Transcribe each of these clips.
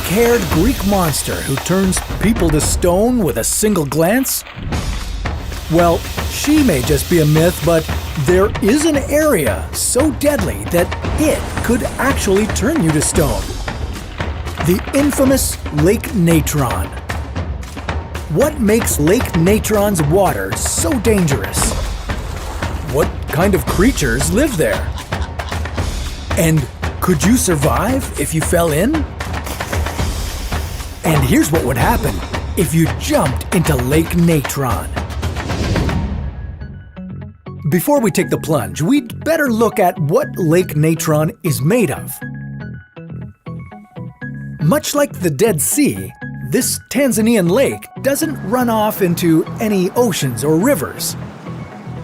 pink-haired Greek monster who turns people to stone with a single glance? Well, she may just be a myth, but there is an area so deadly that it could actually turn you to stone. The infamous Lake Natron. What makes Lake Natron's water so dangerous? What kind of creatures live there? And could you survive if you fell in? And here's what would happen if you jumped into Lake Natron. Before we take the plunge, we'd better look at what Lake Natron is made of. Much like the Dead Sea, this Tanzanian lake doesn't run off into any oceans or rivers.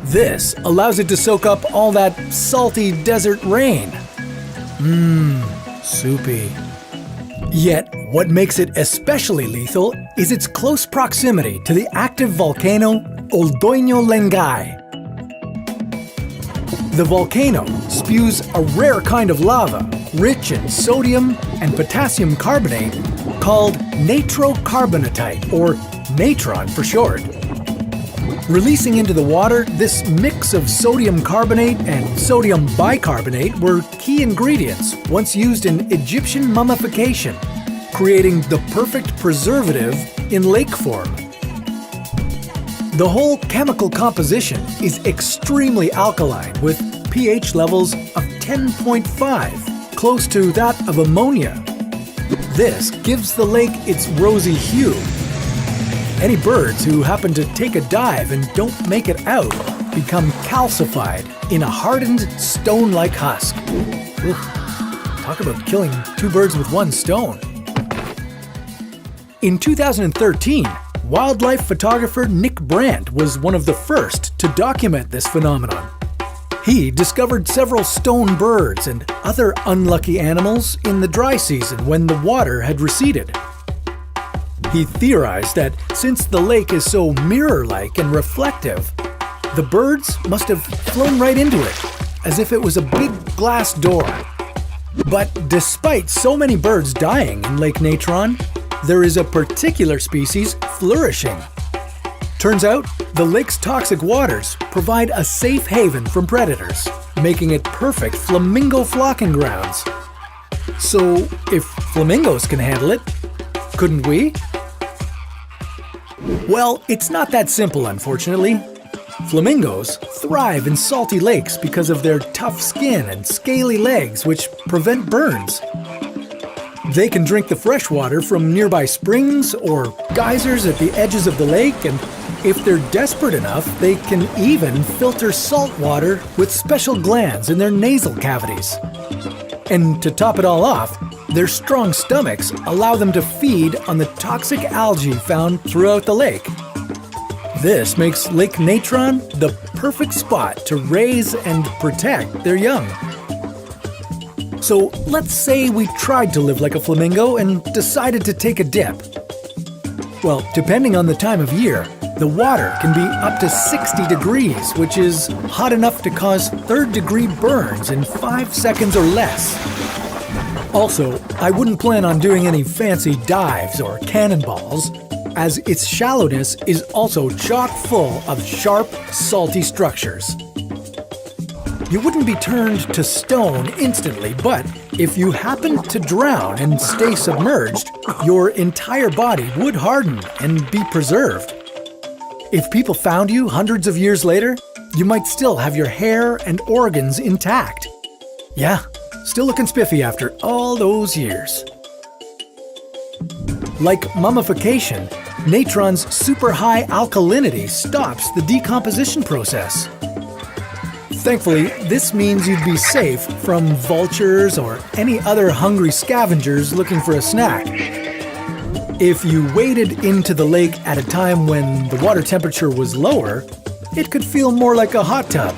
This allows it to soak up all that salty desert rain. Soupy. Yet, what makes it especially lethal is its close proximity to the active volcano Oldoinho Lengai. The volcano spews a rare kind of lava, rich in sodium and potassium carbonate, called natrocarbonatite, or natron for short. Releasing into the water, this mix of sodium carbonate and sodium bicarbonate were key ingredients once used in Egyptian mummification, creating the perfect preservative in lake form. The whole chemical composition is extremely alkaline, with pH levels of 10.5, close to that of ammonia. This gives the lake its rosy hue. Any birds who happen to take a dive and don't make it out become calcified in a hardened stone-like husk. Talk about killing two birds with one stone. In 2013, wildlife photographer Nick Brandt was one of the first to document this phenomenon. He discovered several stone birds and other unlucky animals in the dry season when the water had receded. He theorized that since the lake is so mirror-like and reflective, the birds must have flown right into it, as if it was a big glass door. But despite so many birds dying in Lake Natron, there is a particular species flourishing. Turns out, the lake's toxic waters provide a safe haven from predators, making it perfect flamingo flocking grounds. So, if flamingos can handle it, couldn't we? Well, it's not that simple, unfortunately. Flamingos thrive in salty lakes because of their tough skin and scaly legs, which prevent burns. They can drink the fresh water from nearby springs or geysers at the edges of the lake, and if they're desperate enough, they can even filter salt water with special glands in their nasal cavities. And to top it all off, their strong stomachs allow them to feed on the toxic algae found throughout the lake. This makes Lake Natron the perfect spot to raise and protect their young. So let's say we tried to live like a flamingo and decided to take a dip. Well, depending on the time of year, the water can be up to 60 degrees, which is hot enough to cause third-degree burns in 5 seconds or less. Also, I wouldn't plan on doing any fancy dives or cannonballs, as its shallowness is also chock full of sharp, salty structures. You wouldn't be turned to stone instantly, but if you happened to drown and stay submerged, your entire body would harden and be preserved. If people found you hundreds of years later, you might still have your hair and organs intact. Yeah, still looking spiffy after all those years. Like mummification, natron's super high alkalinity stops the decomposition process. Thankfully, this means you'd be safe from vultures or any other hungry scavengers looking for a snack. If you waded into the lake at a time when the water temperature was lower, it could feel more like a hot tub.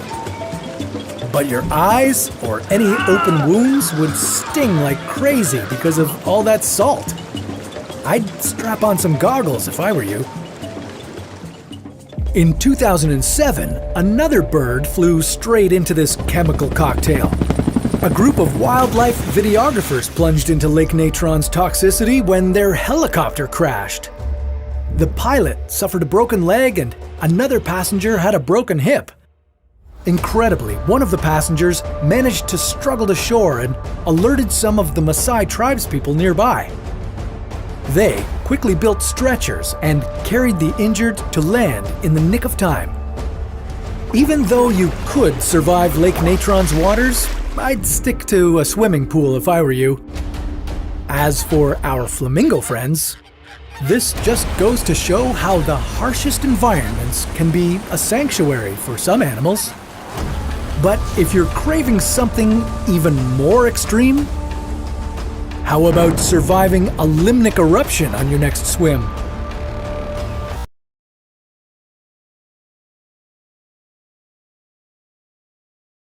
But your eyes or any open wounds would sting like crazy because of all that salt. I'd strap on some goggles if I were you. In 2007, another bird flew straight into this chemical cocktail. A group of wildlife videographers plunged into Lake Natron's toxicity when their helicopter crashed. The pilot suffered a broken leg and another passenger had a broken hip. Incredibly, one of the passengers managed to struggle to shore and alerted some of the Maasai tribespeople nearby. They quickly built stretchers and carried the injured to land in the nick of time. Even though you could survive Lake Natron's waters, I'd stick to a swimming pool if I were you. As for our flamingo friends, this just goes to show how the harshest environments can be a sanctuary for some animals. But if you're craving something even more extreme, how about surviving a limnic eruption on your next swim?